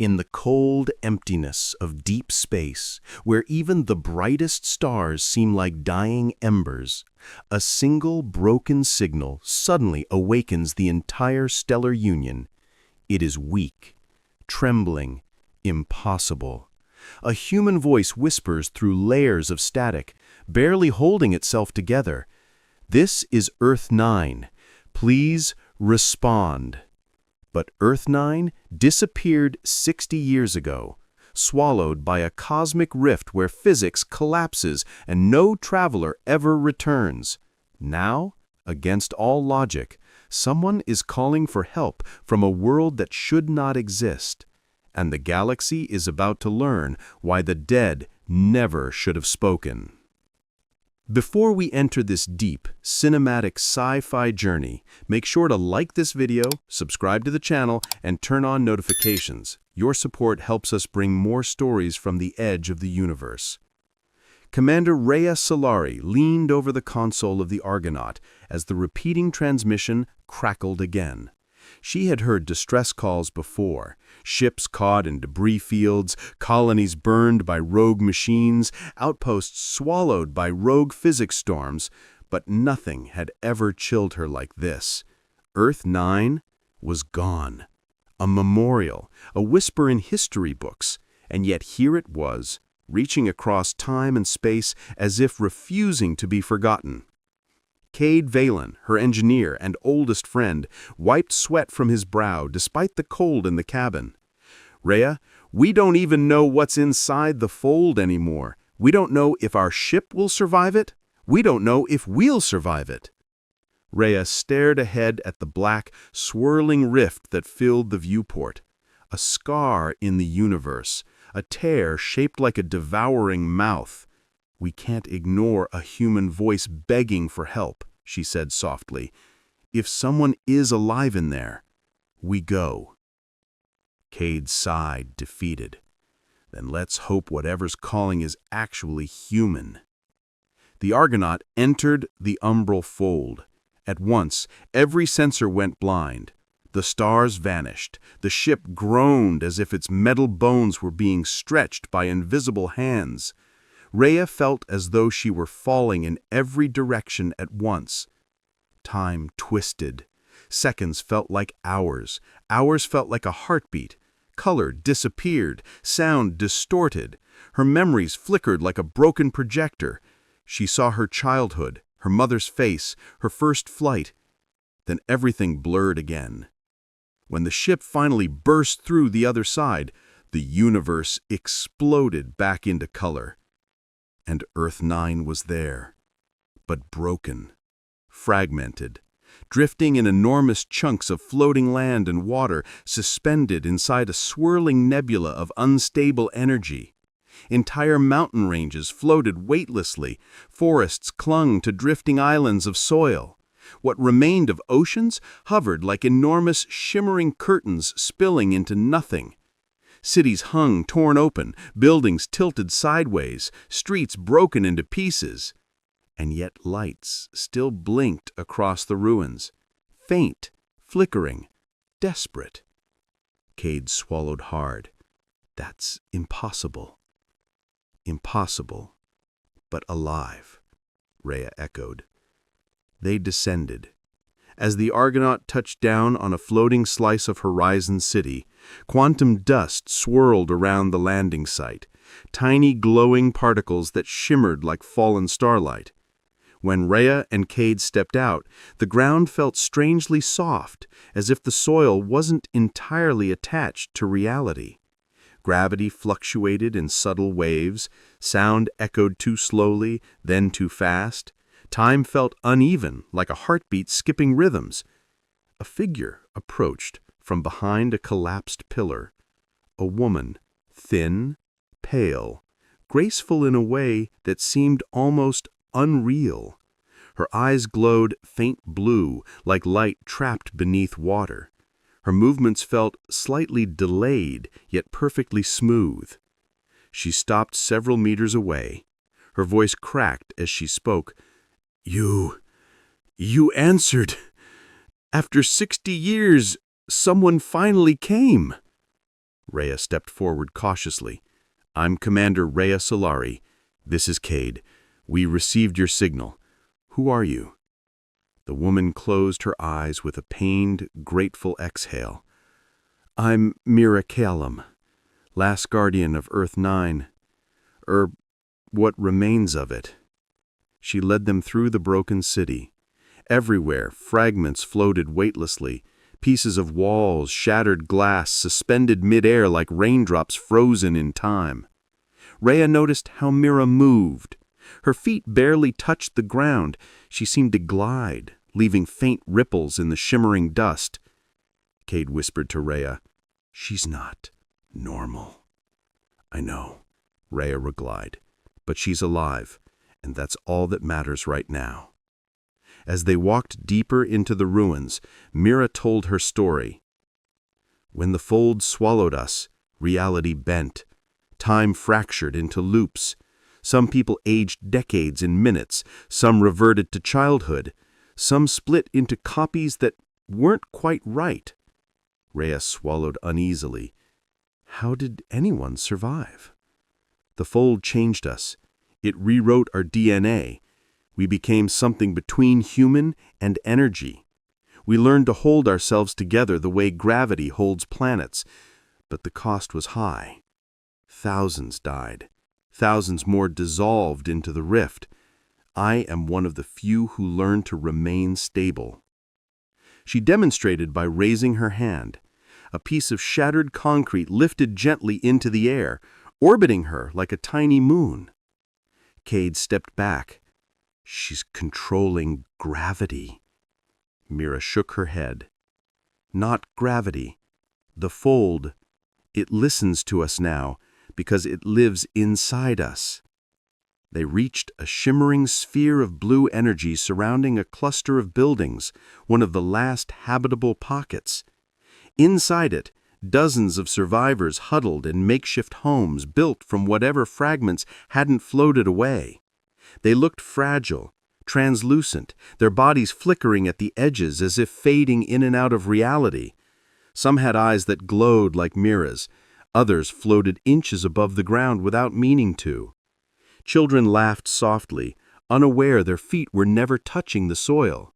In the cold emptiness of deep space, where even the brightest stars seem like dying embers, a single broken signal suddenly awakens the entire stellar union. It is weak, trembling, impossible. A human voice whispers through layers of static, barely holding itself together. "This is Earth 9. Please respond." But Earth 9 disappeared 60 years ago, swallowed by a cosmic rift where physics collapses and no traveler ever returns. Now, against all logic, someone is calling for help from a world that should not exist, and the galaxy is about to learn why the dead never should have spoken. Before we enter this deep, cinematic sci-fi journey, make sure to like this video, subscribe to the channel, and turn on notifications. Your support helps us bring more stories from the edge of the universe. Commander Rhea Solari leaned over the console of the Argonaut as the repeating transmission crackled again. She had heard distress calls before, ships caught in debris fields, colonies burned by rogue machines, outposts swallowed by rogue physics storms, but nothing had ever chilled her like this. Earth 9 was gone. A memorial, a whisper in history books, and yet here it was, reaching across time and space as if refusing to be forgotten. Kael, her engineer and oldest friend, wiped sweat from his brow despite the cold in the cabin. "Rhea, we don't even know what's inside the fold anymore. We don't know if our ship will survive it. We don't know if we'll survive it." Rhea stared ahead at the black, swirling rift that filled the viewport. A scar in the universe, a tear shaped like a devouring mouth. "We can't ignore a human voice begging for help," she said softly. "If someone is alive in there, we go." Cade sighed, defeated. "Then let's hope whatever's calling is actually human." The Argonaut entered the umbral fold. At once, every sensor went blind. The stars vanished. The ship groaned as if its metal bones were being stretched by invisible hands. Rhea felt as though she were falling in every direction at once. Time twisted. Seconds felt like hours. Hours felt like a heartbeat. Color disappeared. Sound distorted. Her memories flickered like a broken projector. She saw her childhood, her mother's face, her first flight. Then everything blurred again. When the ship finally burst through the other side, the universe exploded back into color. And Earth 9 was there, but broken, fragmented, drifting in enormous chunks of floating land and water, suspended inside a swirling nebula of unstable energy. Entire mountain ranges floated weightlessly, forests clung to drifting islands of soil. What remained of oceans hovered like enormous shimmering curtains spilling into nothing. Cities hung torn open, buildings tilted sideways, streets broken into pieces. And yet lights still blinked across the ruins, faint, flickering, desperate. Cade swallowed hard. "That's impossible." "Impossible, but alive," Rhea echoed. They descended. As the Argonaut touched down on a floating slice of Horizon City, quantum dust swirled around the landing site, tiny glowing particles that shimmered like fallen starlight. When Rhea and Cade stepped out, the ground felt strangely soft, as if the soil wasn't entirely attached to reality. Gravity fluctuated in subtle waves, sound echoed too slowly, then too fast. Time felt uneven, like a heartbeat skipping rhythms. A figure approached from behind a collapsed pillar. A woman, thin, pale, graceful in a way that seemed almost unreal. Her eyes glowed faint blue, like light trapped beneath water. Her movements felt slightly delayed, yet perfectly smooth. She stopped several meters away. Her voice cracked as she spoke. You answered. After 60 years, someone finally came." Rhea stepped forward cautiously. "I'm Commander Rhea Solari. This is Kael. We received your signal. Who are you?" The woman closed her eyes with a pained, grateful exhale. "I'm Mira Kael, last guardian of Earth 9. What remains of it." She led them through the broken city. Everywhere, fragments floated weightlessly, pieces of walls, shattered glass, suspended mid-air like raindrops frozen in time. Rhea noticed how Mira moved. Her feet barely touched the ground. She seemed to glide, leaving faint ripples in the shimmering dust. Kael whispered to Rhea, "She's not normal." "I know," Rhea replied, "but she's alive, and that's all that matters right now." As they walked deeper into the ruins, Mira told her story. "When the fold swallowed us, reality bent. Time fractured into loops. Some people aged decades in minutes, some reverted to childhood, some split into copies that weren't quite right." Rhea swallowed uneasily. "How did anyone survive?" "The fold changed us. It rewrote our DNA. We became something between human and energy. We learned to hold ourselves together the way gravity holds planets, but the cost was high. Thousands died. Thousands more dissolved into the rift. I am one of the few who learned to remain stable." She demonstrated by raising her hand. A piece of shattered concrete lifted gently into the air, orbiting her like a tiny moon. Kael stepped back. "She's controlling gravity." Mira shook her head. "Not gravity. The fold. It listens to us now because it lives inside us." They reached a shimmering sphere of blue energy surrounding a cluster of buildings, one of the last habitable pockets. Inside it, dozens of survivors huddled in makeshift homes built from whatever fragments hadn't floated away. They looked fragile, translucent, their bodies flickering at the edges as if fading in and out of reality. Some had eyes that glowed like Mira's. Others floated inches above the ground without meaning to. Children laughed softly, unaware their feet were never touching the soil.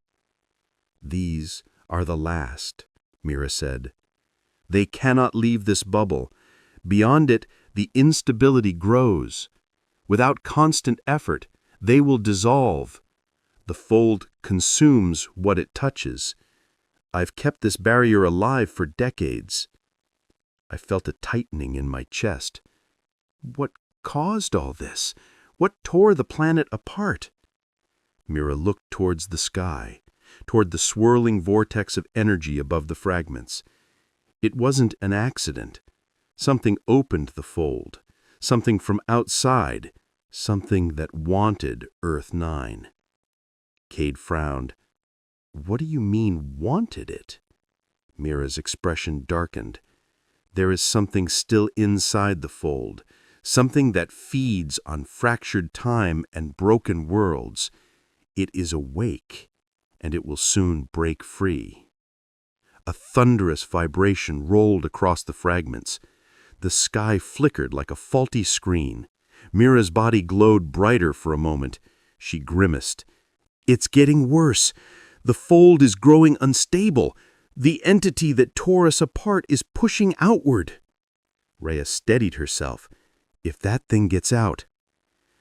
"These are the last," Mira said. "They cannot leave this bubble. Beyond it, the instability grows. Without constant effort, they will dissolve. The fold consumes what it touches. I've kept this barrier alive for decades." I felt a tightening in my chest. What caused all this? What tore the planet apart? Mira looked towards the sky, toward the swirling vortex of energy above the fragments. It wasn't an accident. Something opened the fold, something from outside, something that wanted Earth 9. Kael frowned. "What do you mean, wanted it?" Mira's expression darkened. "There is something still inside the fold, something that feeds on fractured time and broken worlds. It is awake, and it will soon break free." A thunderous vibration rolled across the fragments. The sky flickered like a faulty screen. Mira's body glowed brighter for a moment. She grimaced. "It's getting worse. The fold is growing unstable. The entity that tore us apart is pushing outward." Rhea steadied herself. "If that thing gets out,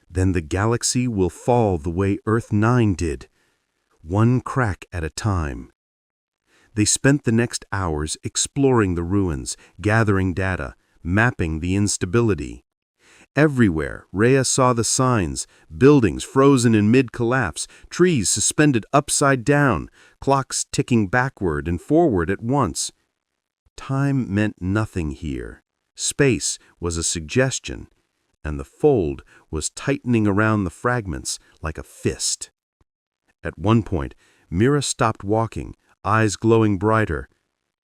then the galaxy will fall the way Earth 9 did, one crack at a time." They spent the next hours exploring the ruins, gathering data, mapping the instability. Everywhere, Rhea saw the signs: buildings frozen in mid-collapse, trees suspended upside down, clocks ticking backward and forward at once. Time meant nothing here. Space was a suggestion, and the fold was tightening around the fragments like a fist. At one point, Mira stopped walking, eyes glowing brighter.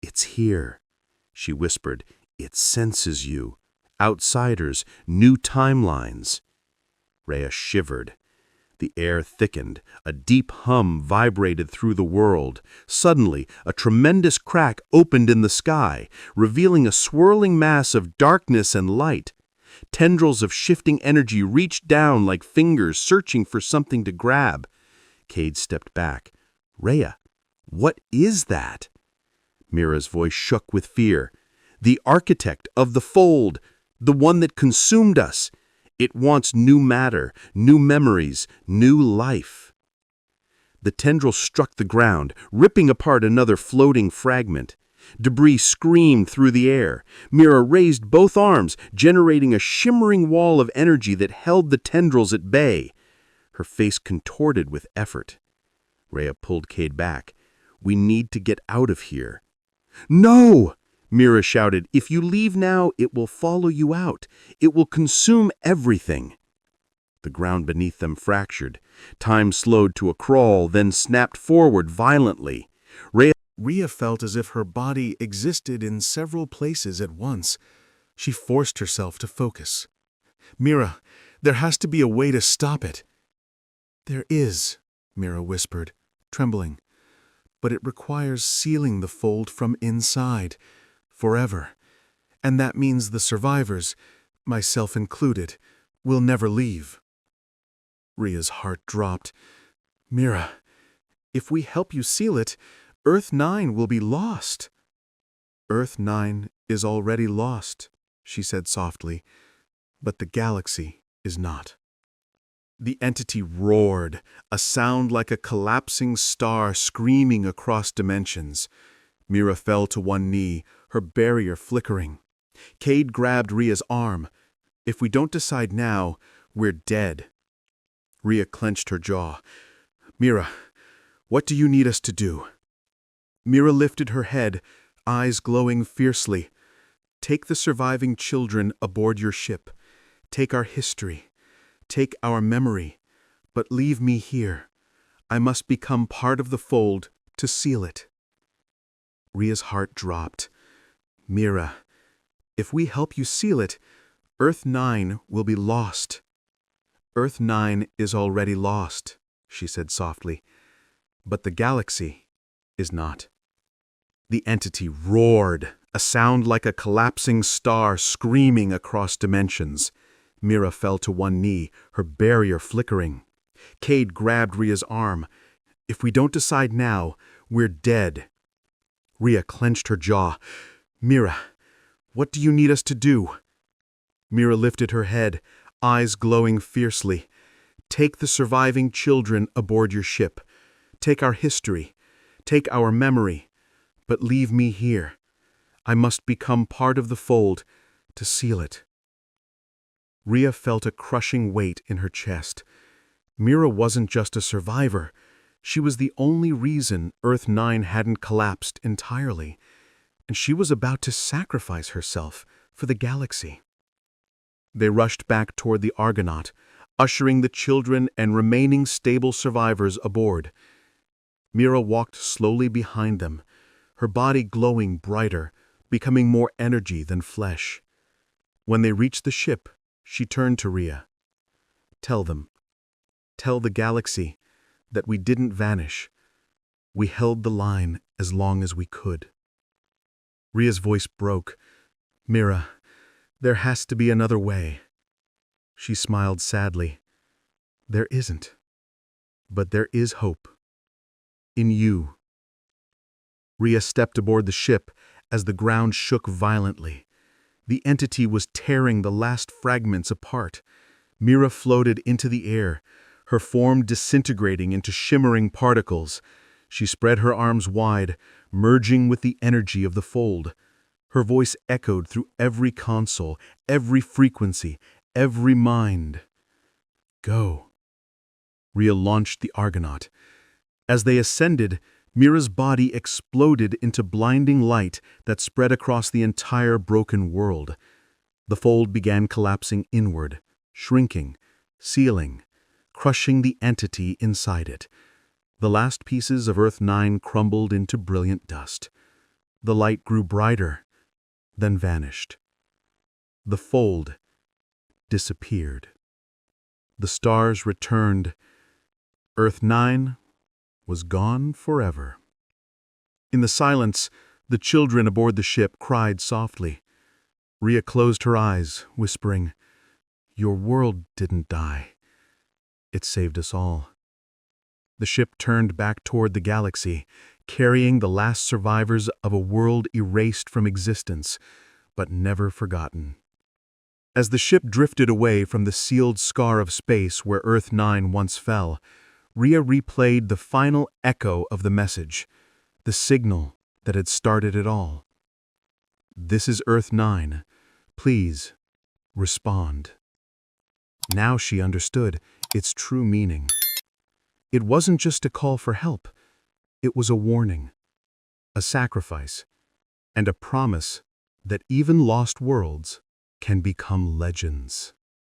"It's here," she whispered. "It senses you. Outsiders, new timelines." Rhea shivered. The air thickened. A deep hum vibrated through the world. Suddenly, a tremendous crack opened in the sky, revealing a swirling mass of darkness and light. Tendrils of shifting energy reached down like fingers searching for something to grab. Cade stepped back. "Rhea, what is that?" Mira's voice shook with fear. "The architect of the fold, the one that consumed us. It wants new matter, new memories, new life." The tendril struck the ground, ripping apart another floating fragment. Debris screamed through the air. Mira raised both arms, generating a shimmering wall of energy that held the tendrils at bay. Her face contorted with effort. Rhea pulled Cade back. "We need to get out of here." "No!" Mira shouted. "If you leave now, it will follow you out. It will consume everything." The ground beneath them fractured. Time slowed to a crawl, then snapped forward violently. Rhea felt as if her body existed in several places at once. She forced herself to focus. "Mira, there has to be a way to stop it." "There is," Mira whispered, trembling. "But it requires sealing the fold from inside. Forever. And that means the survivors, myself included, will never leave." Rhea's heart dropped. "Mira, if we help you seal it, Earth 9 will be lost." "Earth 9 is already lost," she said softly, "but the galaxy is not." The entity roared, a sound like a collapsing star screaming across dimensions. Mira fell to one knee, her barrier flickering. Cade grabbed Rhea's arm. "If we don't decide now, we're dead." Rhea clenched her jaw. "Mira, what do you need us to do?" Mira lifted her head, eyes glowing fiercely. "Take the surviving children aboard your ship. Take our history. Take our memory. But leave me here. I must become part of the fold to seal it." Rhea's heart dropped. "Mira, if we help you seal it, Earth 9 will be lost." "Earth 9 is already lost," she said softly, "but the galaxy is not." The entity roared, a sound like a collapsing star screaming across dimensions. Mira fell to one knee, her barrier flickering. Cade grabbed Rhea's arm. "If we don't decide now, we're dead." Rhea clenched her jaw. "Mira, what do you need us to do?" Mira lifted her head, eyes glowing fiercely. "Take the surviving children aboard your ship. Take our history. Take our memory. But leave me here. I must become part of the fold to seal it." Rhea felt a crushing weight in her chest. Mira wasn't just a survivor. She was the only reason Earth 9 hadn't collapsed entirely, and she was about to sacrifice herself for the galaxy. They rushed back toward the Argonaut, ushering the children and remaining stable survivors aboard. Mira walked slowly behind them, her body glowing brighter, becoming more energy than flesh. When they reached the ship, she turned to Rhea. "Tell them. Tell the galaxy that we didn't vanish. We held the line as long as we could." Rhea's voice broke. "Mira, there has to be another way." She smiled sadly. "There isn't. But there is hope. In you." Rhea stepped aboard the ship as the ground shook violently. The entity was tearing the last fragments apart. Mira floated into the air, her form disintegrating into shimmering particles. She spread her arms wide, merging with the energy of the fold. Her voice echoed through every console, every frequency, every mind. "Go." Rhea launched the Argonaut. As they ascended, Mira's body exploded into blinding light that spread across the entire broken world. The fold began collapsing inward, shrinking, sealing, crushing the entity inside it. The last pieces of Earth 9 crumbled into brilliant dust. The light grew brighter, then vanished. The fold disappeared. The stars returned, Earth 9 was gone forever. In the silence, the children aboard the ship cried softly. Rhea closed her eyes, whispering, "Your world didn't die. It saved us all." The ship turned back toward the galaxy, carrying the last survivors of a world erased from existence, but never forgotten. As the ship drifted away from the sealed scar of space where Earth 9 once fell, Rhea replayed the final echo of the message, the signal that had started it all. "This is Earth 9. Please, respond." Now she understood its true meaning. It wasn't just a call for help. It was a warning, a sacrifice, and a promise that even lost worlds can become legends.